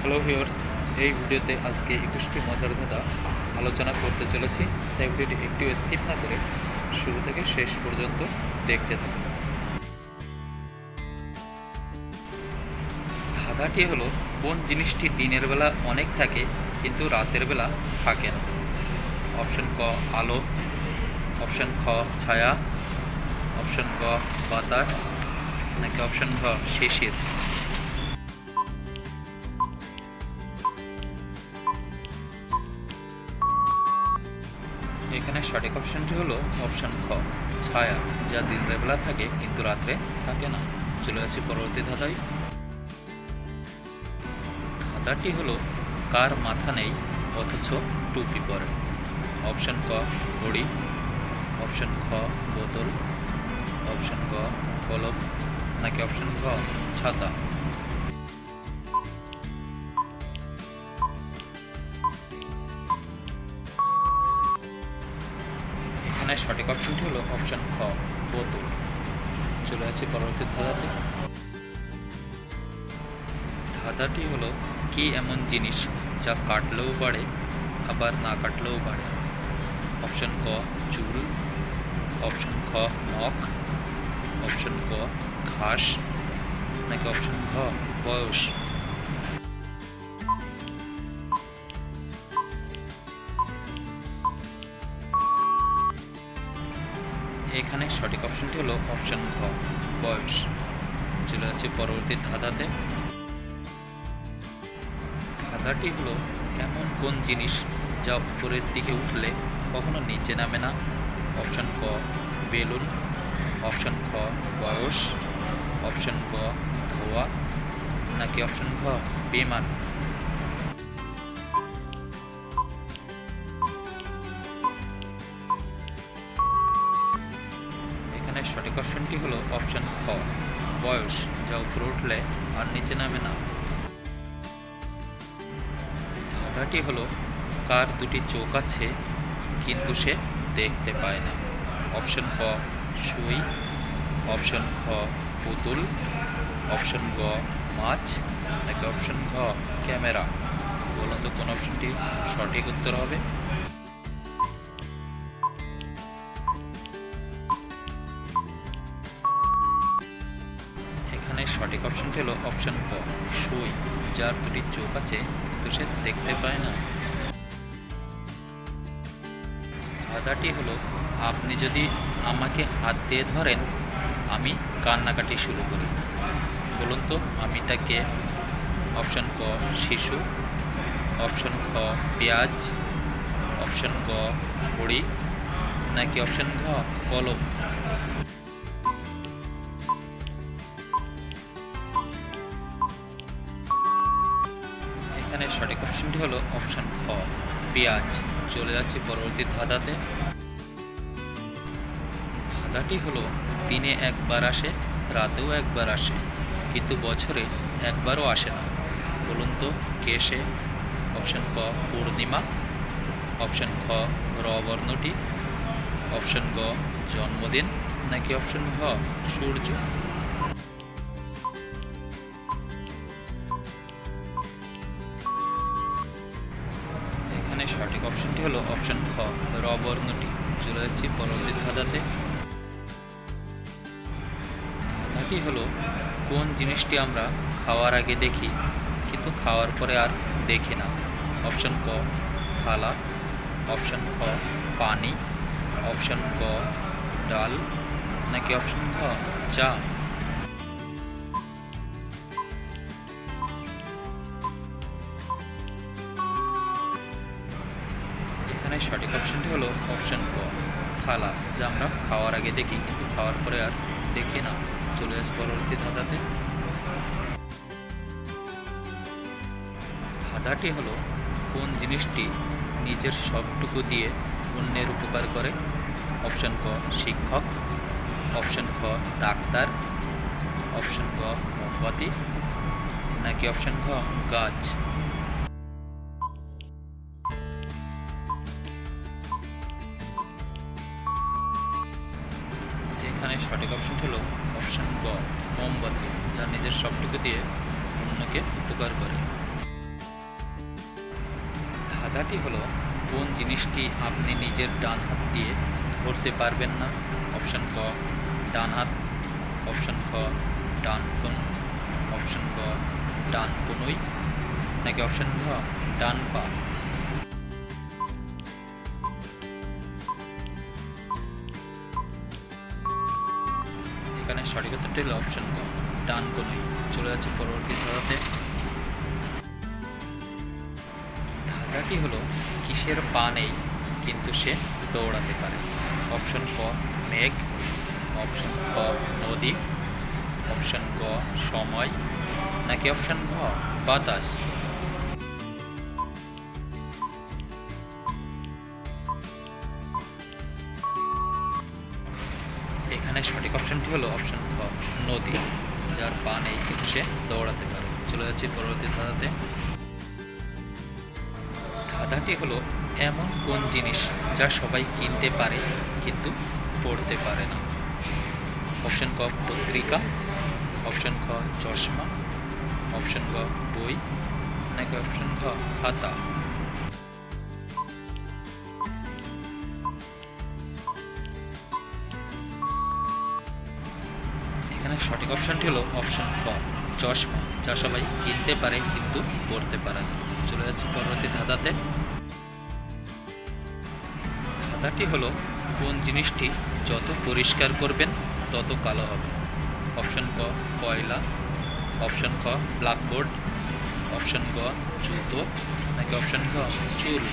Hello viewers, এই ভিডিওতে আজকে 21টি মজার ধাঁধা আলোচনা করতে চলেছি, তাই ভিডিওটি একটু স্কিপ না করে শুরু থেকে শেষ পর্যন্ত দেখতে থাকুন। ধাঁধাটি হলো, কোন জিনিসটি দিনের বেলা অনেক থাকে কিন্তু রাতের বেলা থাকে না? অপশন ক আলো, অপশন খ ছায়া, অপশন ক বাতাস, নাকি অপশন ঘ শিশির? এখানে সঠিক অপশনটি হলো অপশন খ ছায়া, যা দিনের বেলা থাকে কিন্তু রাত্রে থাকে না। চলে আসি পরবর্তী ধাঁধায়। ধাঁধাটি হলো, কার মাথা নেই অথচ টুপি পরে? অপশন ক ঘড়ি, অপশন খ বোতল, অপশন ক কলম, নাকি অপশন খ ছাতা? এখানে সঠিক অপশনটি হলো অপশন খ বোতল। চলে আসছি পরবর্তী ধাঁধাতে। ধাঁধাটি হলো, কি এমন জিনিস যা কাটলেও বাড়ে আবার না কাটলেও বাড়ে? অপশন ক চুল, অপশন খ নখ, অপশন ক ঘাস, নাকি অপশন ঘ বয়স? এখানে সঠিক অপশনটি হলো অপশন ঘ বয়স। চলে যাচ্ছে পরবর্তী ধাঁধাতে। ধাঁধাটি হলো, এমন কোন জিনিস যা উপরের দিকে উঠলে কখনো নিচে নামে না? অপশন ক বেলুন, অপশন খ বয়স, অপশন ক ধোয়া, নাকি অপশন ঘ বিমান? এখানে সঠিক অপশনটি হলো অপশন খ বয়স, যা উপরে উঠলে আর নিচে নামে না। ধাঁধাটি হলো, কার দুটি চোখ আছে কিন্তু সে দেখতে পায় না? অপশন ক সুই, অপশন খ পুতুল, অপশন গ মাছ, নাকি অপশন ঘ ক্যামেরা? বলুন তো কোন অপশনটি সঠিক উত্তর হবে? এখানে সঠিক অপশনটি হলো অপশন ক সুই, যার দুটি চোখ আছে কিন্তু সে দেখতে পায় না। ধাঁধাটি হলো, আপনি যদি আমাকে হাত দিয়ে ধরেন আমি কান্নাকাটি শুরু করি। বলুন তো আমিটা কে? অপশন ক শিশু, অপশন খ পেঁয়াজ, অপশন গ ঘড়ি, নাকি অপশন ঘ কলম? এখানে সঠিক অপশনটি হলো অপশন খ পেঁয়াজ। চলে যাচ্ছি পরবর্তী ধাঁধাতে। ধাঁধাটি হলো, দিনে একবার আসে রাতেও একবার আসে কিন্তু বছরে একবারও আসে না। বলুন তো কে সে? অপশন ক পূর্ণিমা, অপশন খ র বর্ণটি, অপশন গ জন্মদিন, নাকি অপশন ঘ সূর্য? এখানে সঠিক অপশনটি হলো অপশন খ র বর্ণটি। চলে যাচ্ছি পরবর্তী ধাঁধাতে। ধাঁধাটি হলো, কোন জিনিসটি আমরা খাওয়ার আগে দেখি কিন্তু খাওয়ার পরে আর দেখি না? অপশন ক থালা, অপশন খ পানি, অপশন ক ডাল, নাকি অপশন ঘ চা? এখানে সঠিক অপশনটি হলো অপশন ক থালা, যা আমরা খাওয়ার আগে দেখি কিন্তু খাওয়ার পরে আর দেখি না। চলে আসে পরবর্তী ধাঁধাতে। ধাঁধাটি হলো, কোন জিনিসটি নিজের সবটুকু দিয়ে অন্যের উপকার করে? অপশন ক শিক্ষক, অপশন খ ডাক্তার, অপশন ক মোমবাতি, নাকি অপশন ঘ গাছ? এখানে সঠিক অপশন হলো অপশন গ মোমবাতি, যা নিজের সবটুকু দিয়ে অন্যকে উপকার করে। ধাঁধাটি হলো কোন জিনিসটি আপনি নিজের ডান হাত দিয়ে ধরতে পারবেন না? অপশন ক ডান হাত, অপশন খ ডান কোণ, অপশন ক ডান কনুই, নাকি অপশন ঘ ডান পা। এখানে সঠিক উত্তরটি হলো অপশন ক ডান কনুই। চলে যাচ্ছে পরবর্তী ধাঁধাতে। ধাঁধাটি হলো কিসের পা নেই কিন্তু সে দৌড়াতে পারে? অপশন ক মেঘ, অপশন ক নদী, অপশন ক সময়, নাকি অপশন ঘ বাতাস। এখানে সঠিক অপশনটি হলো অপশন খ নদী, যার পা নেই কিন্তু সে দৌড়াতে পারে। চলে যাচ্ছে পরবর্তী ধাঁধাতে। ধাঁধাটি হলো এমন কোন জিনিস যা সবাই কিনতে পারে কিন্তু পড়তে পারে না? অপশন ক পত্রিকা, অপশন খ চশমা, অপশন ক বই, নাকি অপশন খ খাতা। এখানে সঠিক অপশনটি হলো অপশন খ চশমা, যা সবাই কিনতে পারে কিন্তু পড়তে পারে না। চলে যাচ্ছে পরবর্তী ধাঁধাতে। ধাঁধাটি হলো কোন জিনিসটি যত পরিষ্কার করবেন তত কালো হবে? অপশন ক কয়লা, অপশন খ ব্ল্যাকবোর্ড, অপশন ক জুতো, নাকি অপশন খ চুল।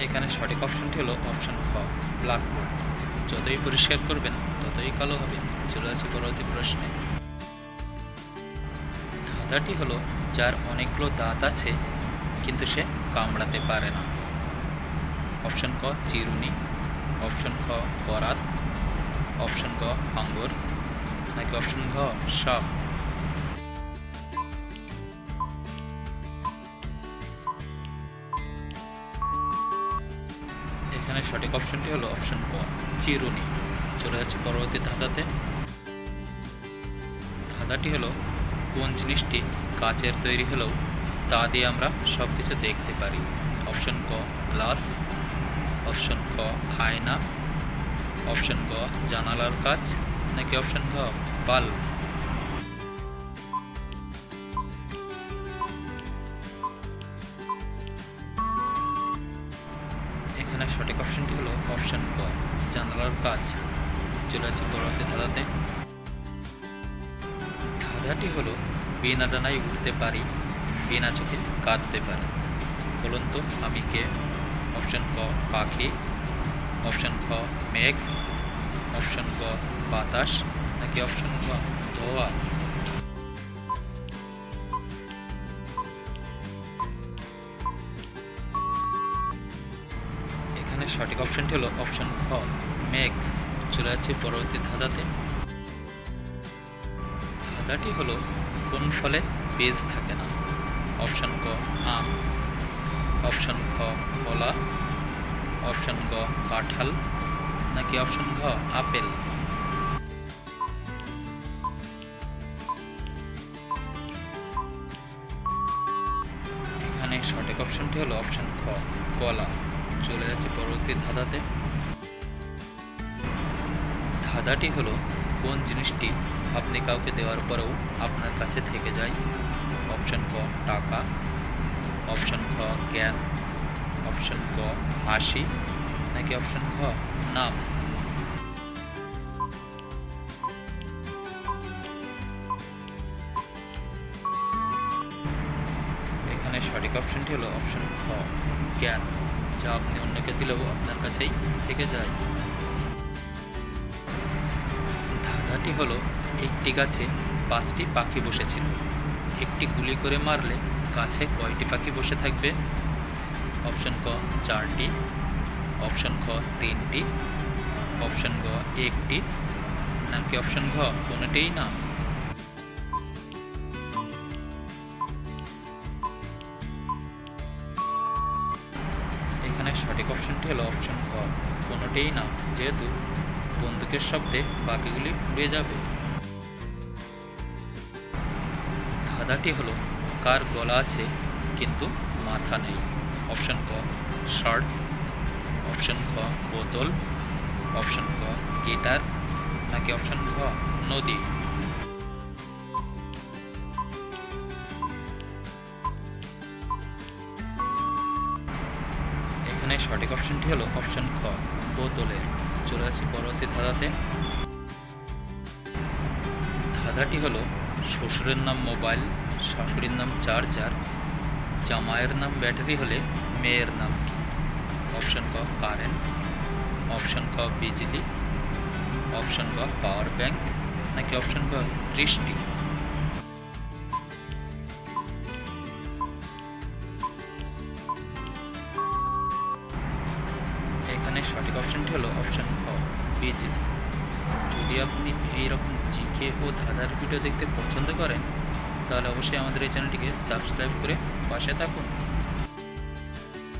এখানে সঠিক অপশনটি হলো অপশন খ ব্ল্যাকবোর্ড, যতই পরিষ্কার করবেন ততই কালো হবে। চলে যাচ্ছে পরবর্তী প্রশ্নে। ধাঁধাটি হলো যার অনেকগুলো দাঁত আছে কিন্তু সে কামড়াতে পারে না? অপশন ক চিরুনি, অপশন খ করাত, অপশন ক হাঙ্গর, নাকি অপশন ঘ সাপ। এখানে সঠিক অপশনটি হলো অপশন ক চিরুনি। চলে যাচ্ছে পরবর্তী ধাঁধাতে। ধাঁধাটি হলো কোন জিনিসটি কাচের তৈরি হলেও তা দিয়ে আমরা সব কিছু দেখতে পারি? অপশন ক গ্লাস, অপশন ক আয়না, অপশন ক জানালার কাচ, নাকি অপশন ঘ বাল্ব। এখানে সঠিক অপশনটি হলো অপশন ক জানালার কাচ। চলে যাচ্ছে পরবর্তী ধাঁধাতে। ধাঁধাটি হলো বিনা ডানায় উঠতে পারি, বিনা চোখে কাঁদতে পারি, বলুন তো আমি কে? অপশন ক পাখি, অপশন খ মেঘ, অপশন ক বাতাস, নাকি অপশন খ ধোঁয়া। এখানে সঠিক অপশনটি হলো অপশন খ মেঘ। চলে যাচ্ছে পরবর্তী ধাঁধাতে। ধাঁধাটি হলো কোন ফলে বীজ থাকে না? অপশন ক আম, অপশন খ কলা, অপশন ক কাঁঠাল, নাকি অপশন ঘ আপেল। এখানে সঠিক অপশনটি হলো অপশন খ কলা। চলে যাচ্ছে পরবর্তী ধাঁধাতে। ধাঁধাটি হলো কোন জিনিসটি আপনি কাউকে দেওয়ার পরেও আপনার কাছে থেকে যায়? অপশন ক টাকা, অপশন খ জ্ঞান, অপশন ক হাসি, নাকি অপশন খ নাম। এখানে সঠিক অপশনটি হলো অপশন খ জ্ঞান, যা আপনি অন্যকে দিলেও আপনার কাছেই থেকে যায়। ধাঁধাটি হলো একটি গাছে 5টি পাখি বসেছিল, একটি গুলি করে মারলে গাছে কয়টি পাখি বসে থাকবে? অপশন ক 4টি, অপশন খ 3টি, অপশন গ 1টি, নাকি অপশন ঘ কোনোটিই না। এখানে সঠিক অপশনটি হলো অপশন খ কোনোটিই না, যেহেতু বন্দুকের শব্দে পাখিগুলি উড়ে যাবে। ধাঁধাটি হলো কার গলা আছে কিন্তু মাথা নেই। অপশন ক শার্ট, অপশন খ বোতল, অপশন ক গিটার, নাকি অপশন খ নদী। এখানে সঠিক অপশনটি হলো অপশন খ বোতলের। চলে আসি পরবর্তী ধাঁধাতে। ধাঁধাটি হলো শ্বশুরের নাম মোবাইল, শাশুড়ির নাম চার্জার, জামাইয়ের নাম ব্যাটারি হলে মেয়ের নাম কি? অপশন ক কারেন্ট, অপশন ক বিজলি, অপশন ক পাওয়ার ব্যাংক, নাকি অপশন ক দৃষ্টি। এখানে সঠিক অপশনটি হলো অপশন ক বিজলি। যদি আপনি এইরকম জিকে ও ধাঁধার ভিডিও দেখতে পছন্দ করেন তাহলে অবশ্যই আমাদের এই চ্যানেলটিকে সাবস্ক্রাইব করে পাশে থাকুন।